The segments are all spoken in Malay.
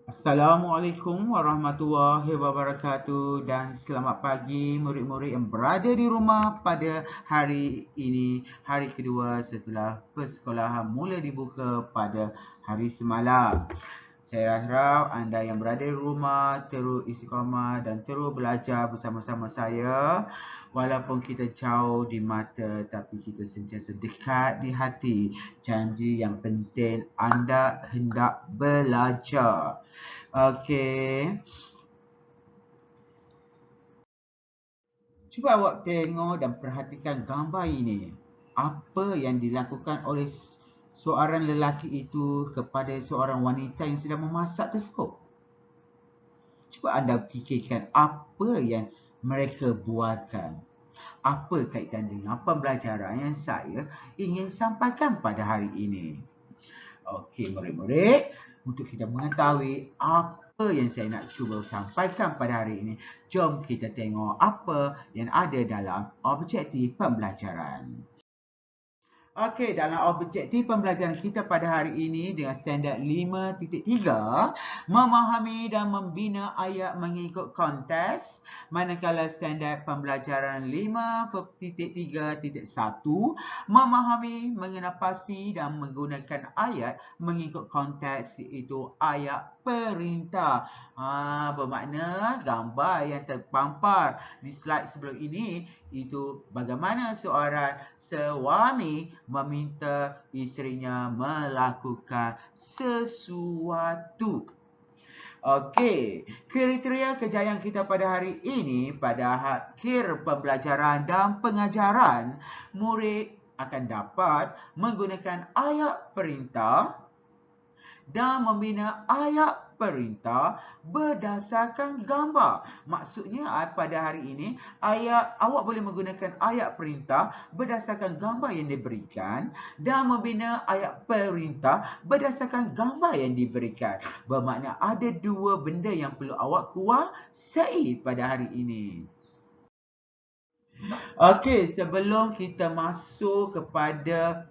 Assalamualaikum warahmatullahi wabarakatuh dan selamat pagi murid-murid yang berada di rumah pada hari ini, hari kedua setelah persekolahan mula dibuka pada hari semalam. Saya harap anda yang berada di rumah terus istiqamah dan terus belajar bersama-sama saya. Walaupun kita jauh di mata tapi kita sentiasa dekat di hati. Janji yang penting anda hendak belajar. Okey. Cuba awak tengok dan perhatikan gambar ini. Apa yang dilakukan oleh seorang lelaki itu kepada seorang wanita yang sedang memasak tersebut? Cuba anda fikirkan apa yang mereka buatkan. Apa kaitan dengan pembelajaran yang saya ingin sampaikan pada hari ini? Okey, murid-murid, untuk kita mengetahui apa yang saya nak cuba sampaikan pada hari ini, jom kita tengok apa yang ada dalam objektif pembelajaran. Okey, dalam objektif pembelajaran kita pada hari ini dengan standard 5.3, memahami dan membina ayat mengikut konteks, manakala standard pembelajaran 5.3.1, memahami, mengenal pasti dan menggunakan ayat mengikut konteks iaitu ayat perintah. Bermakna gambar yang terpampar di slide sebelum ini itu bagaimana seorang suami meminta isterinya melakukan sesuatu. Okey, kriteria kejayaan kita pada hari ini pada akhir pembelajaran dan pengajaran, murid akan dapat menggunakan ayat perintah dan membina ayat perintah berdasarkan gambar. Maksudnya pada hari ini awak boleh menggunakan ayat perintah berdasarkan gambar yang diberikan dan membina ayat perintah berdasarkan gambar yang diberikan. Bermakna ada dua benda yang perlu awak kuasai pada hari ini. Okey, sebelum kita masuk kepada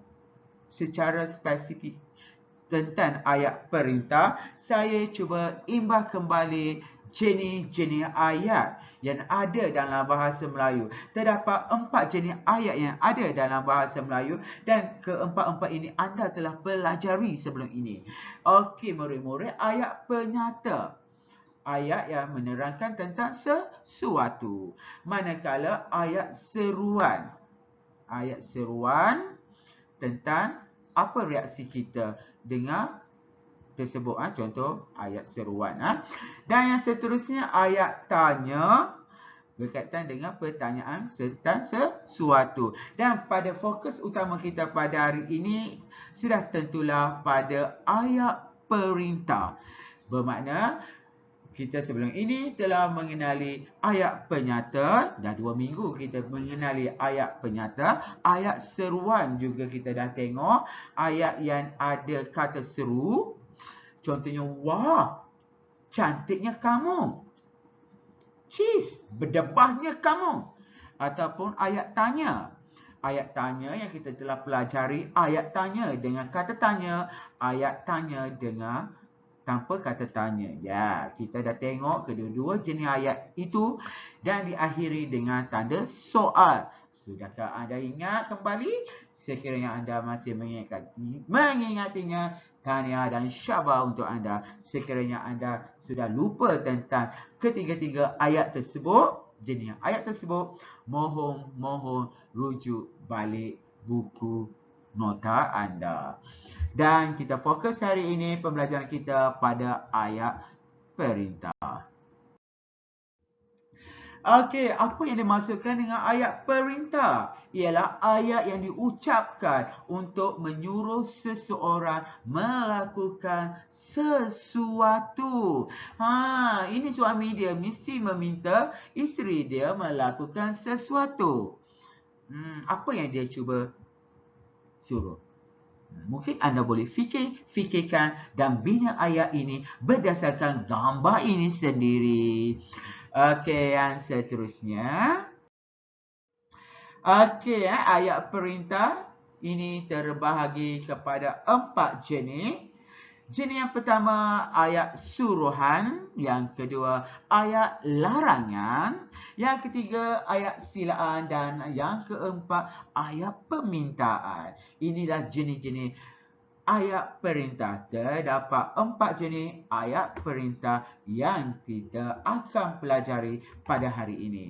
secara spesifik tentang ayat perintah, saya cuba imbas kembali jenis-jenis ayat yang ada dalam bahasa Melayu. Terdapat 4 jenis ayat yang ada dalam bahasa Melayu dan keempat-empat ini anda telah pelajari sebelum ini. Okey murid-murid, ayat penyata. Ayat yang menerangkan tentang sesuatu. Manakala ayat seruan. Ayat seruan tentang apa reaksi kita dengar tersebut. Contoh ayat seruan. Dan yang seterusnya ayat tanya berkaitan dengan pertanyaan tentang sesuatu. Dan pada fokus utama kita pada hari ini sudah tentulah pada ayat perintah. Bermakna kita sebelum ini telah mengenali ayat penyata. Dah 2 minggu kita mengenali ayat penyata. Ayat seruan juga kita dah tengok. Ayat yang ada kata seru. Contohnya, wah, cantiknya kamu. Cheese, berdebahnya kamu. Ataupun ayat tanya. Ayat tanya yang kita telah pelajari. Ayat tanya dengan kata tanya. Ayat tanya dengan tanpa kata tanya. Ya, kita dah tengok kedua-dua jenis ayat itu dan diakhiri dengan tanda soal. Sudahkah anda ingat kembali? Sekiranya anda masih mengingatinya, tahniah dan syabas untuk anda. Sekiranya anda sudah lupa tentang ketiga-tiga ayat tersebut, jenis ayat tersebut, mohon rujuk balik buku nota anda. Dan kita fokus hari ini pembelajaran kita pada ayat perintah. Okey, apa yang dimaksudkan dengan ayat perintah? Ialah ayat yang diucapkan untuk menyuruh seseorang melakukan sesuatu. Ini suami dia mesti meminta isteri dia melakukan sesuatu. Apa yang dia cuba suruh? Mungkin anda boleh fikirkan dan bina ayat ini berdasarkan gambar ini sendiri. Okey, yang seterusnya. Okey, ayat perintah ini terbahagi kepada 4 jenis. Jenis yang pertama ayat suruhan, yang kedua ayat larangan, yang ketiga ayat silaan dan yang keempat ayat permintaan. Inilah jenis-jenis ayat perintah. Terdapat 4 jenis ayat perintah yang kita akan pelajari pada hari ini.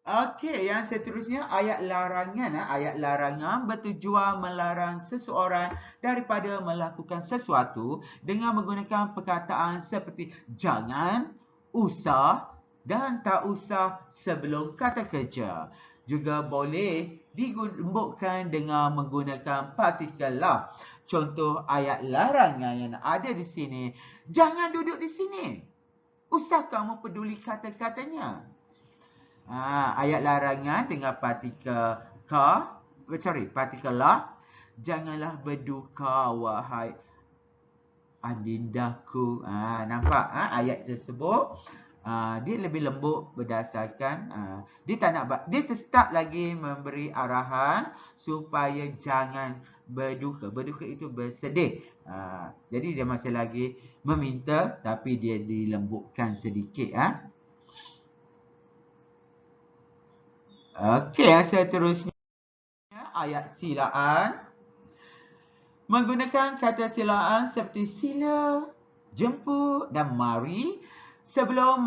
Okey, yang seterusnya ayat larangan. Ayat larangan bertujuan melarang seseorang daripada melakukan sesuatu dengan menggunakan perkataan seperti jangan, usah dan tak usah sebelum kata kerja. Juga boleh dilembutkan dengan menggunakan partikel lah. Contoh ayat larangan yang ada di sini, jangan duduk di sini. Usah kamu peduli kata-katanya. Ayat larangan dengan partikel partikel lah. Janganlah berduka wahai adindaku. Nampak ayat tersebut dia lebih lembut berdasarkan dia tak nak, dia tetap lagi memberi arahan supaya jangan berduka. Berduka itu bersedih. Jadi dia masih lagi meminta tapi dia dilembutkan sedikit. Okey, yang seterusnya ayat silaan. Menggunakan kata silaan seperti sila, jemput dan mari sebelum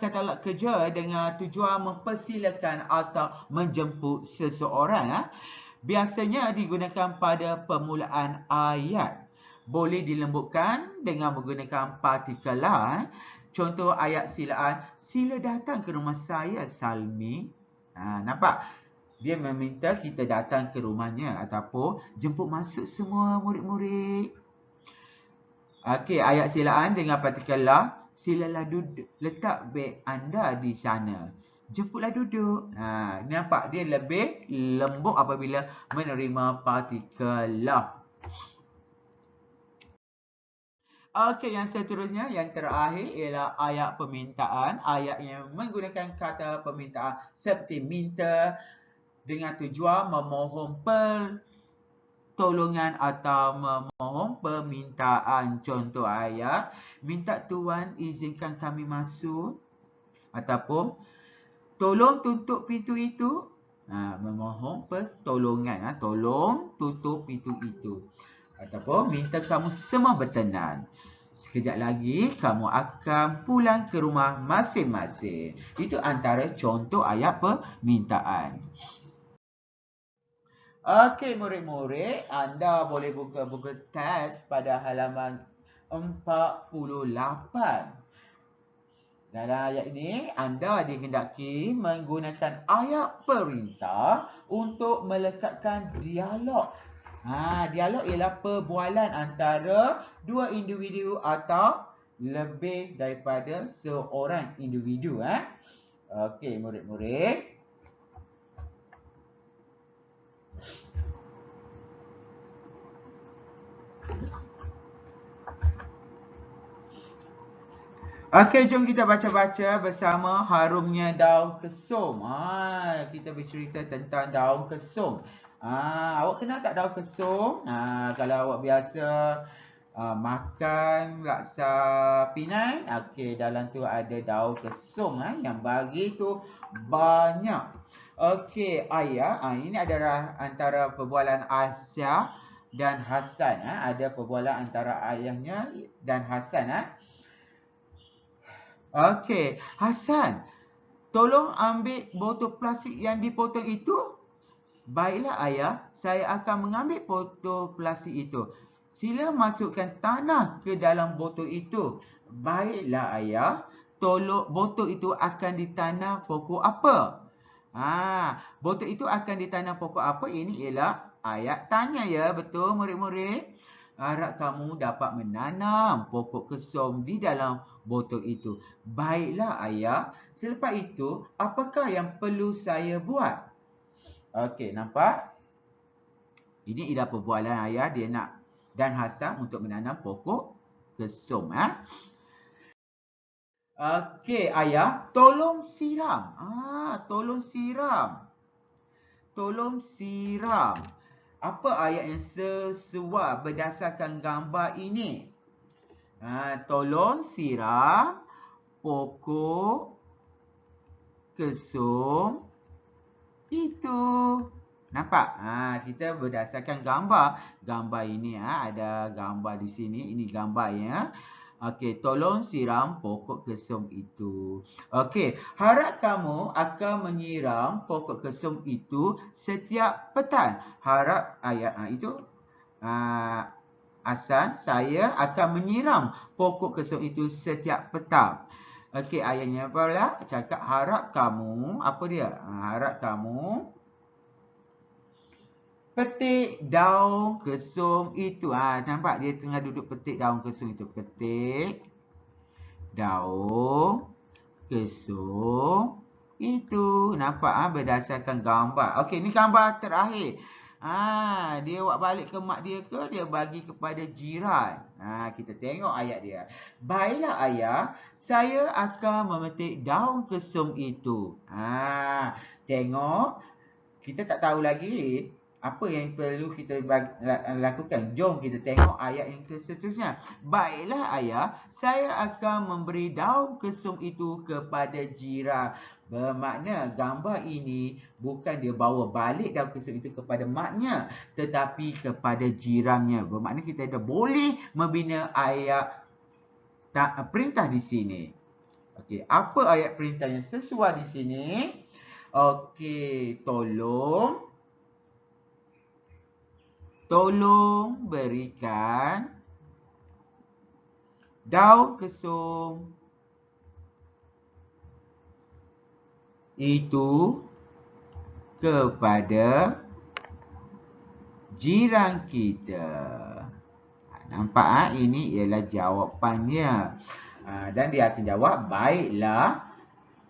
katalog kerja dengan tujuan mempersilakan atau menjemput seseorang. Biasanya digunakan pada permulaan ayat. Boleh dilembutkan dengan menggunakan partikel lah. Contoh ayat silaan, sila datang ke rumah saya Salmi. Nampak? Dia meminta kita datang ke rumahnya ataupun jemput masuk semua murid-murid. Okey, ayat silaan dengan partikel lah. Silalah duduk, letak beg anda di sana. Jemputlah duduk. Nampak dia lebih lembut apabila menerima partikel lah. Okey, yang seterusnya, yang terakhir ialah ayat permintaan. Ayat yang menggunakan kata permintaan seperti minta dengan tujuan memohon pertolongan atau memohon permintaan. Contoh ayat, minta Tuan izinkan kami masuk. Ataupun, tolong tutup pintu itu. Memohon pertolongan. Tolong tutup pintu itu. Ataupun, minta kamu semua bertenang. Sekejap lagi kamu akan pulang ke rumah masing-masing. Itu antara contoh ayat permintaan. Okey murid-murid, anda boleh buka buku teks pada halaman 48. Dalam ayat ini, anda dikehendaki menggunakan ayat perintah untuk melekatkan dialog. Dialog ialah perbualan antara dua individu atau lebih daripada seorang individu. Okey, murid-murid. Okey, jom kita baca-baca bersama harumnya daun kesum. Kita bercerita tentang daun kesum. Awak kenal tak daun kesum? Kalau awak biasa makan laksa Penang, okey, dalam tu ada daun kesum yang bagi tu banyak. Okey, ayah, ini adalah antara perbualan Aisyah dan Hasan. Ada perbualan antara ayahnya dan Hasan. Okey, Hasan, tolong ambil botol plastik yang dipotong itu. Baiklah ayah, saya akan mengambil botol plastik itu. Sila masukkan tanah ke dalam botol itu. Baiklah ayah, tolong botol itu akan ditanam pokok apa? Botol itu akan ditanam pokok apa? Ini ialah ayat tanya ya, betul murid-murid? Harap kamu dapat menanam pokok kesum di dalam botol itu. Baiklah ayah, selepas itu apakah yang perlu saya buat? Okey, nampak? Ini ialah perbualan ayah dia nak dan Hasan untuk menanam pokok kesum. Okey, ayah, tolong siram. Tolong siram. Tolong siram. Apa ayat yang sesuai berdasarkan gambar ini? Tolong siram pokok kesum itu. Nampak? Kita berdasarkan gambar. Gambar ini ada gambar di sini. Ini gambarnya. Okey, tolong siram pokok kesum itu. Okey, harap kamu akan menyiram pokok kesum itu setiap petang. Harap ayat itu Hasan, saya akan menyiram pokok kesum itu setiap petang. Okey, ayatnya pula cakap harap kamu, apa dia? Harap kamu petik daun kesum itu. Nampak dia tengah duduk petik daun kesum itu. Petik daun kesum itu. Nampak berdasarkan gambar. Okey, ni gambar terakhir. Dia buat balik ke mak dia ke dia bagi kepada jiran. Kita tengok ayat dia. Baiklah ayah, saya akan memetik daun kesum itu. Tengok, kita tak tahu lagi apa yang perlu kita lakukan. Jom kita tengok ayat yang seterusnya. Baiklah ayah, saya akan memberi daun kesum itu kepada jiran. Bermakna gambar ini bukan dia bawa balik daun kesum itu kepada maknya, tetapi kepada jirannya. Bermakna kita dah boleh membina ayat perintah di sini. Okey, apa ayat perintah yang sesuai di sini? Okey, tolong berikan daun kesum itu kepada jiran kita. Nampak ini ialah jawapannya. Dan dia akan jawab, baiklah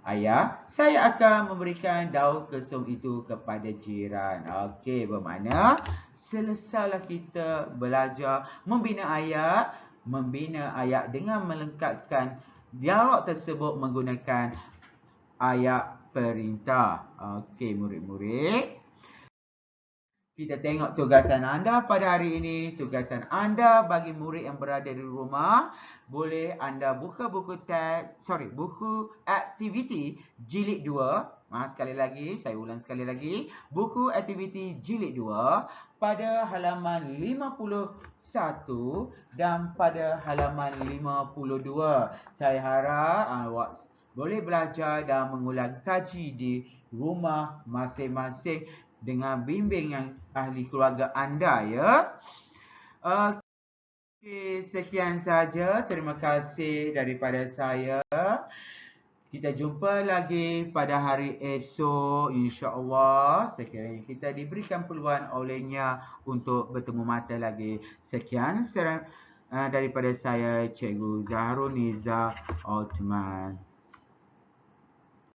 ayah, saya akan memberikan daun kesum itu kepada jiran. Okey, bermakna selesailah kita belajar membina ayat dengan melengkapkan dialog tersebut menggunakan ayat perintah. Okey, murid-murid. Kita tengok tugasan anda pada hari ini. Tugasan anda bagi murid yang berada di rumah, boleh anda buka buku aktiviti jilid 2. Sekali lagi, saya ulang sekali lagi. Buku aktiviti jilid 2 pada halaman 51 dan pada halaman 52. Saya harap awak boleh belajar dan mengulang kaji di rumah masing-masing dengan bimbingan ahli keluarga anda ya. Okey, sekian saja. Terima kasih daripada saya. Kita jumpa lagi pada hari esok insya-Allah. Sekiranya kita diberikan peluang olehnya untuk bertemu mata lagi. Sekian daripada saya, Cikgu Zahrul Niza Othman.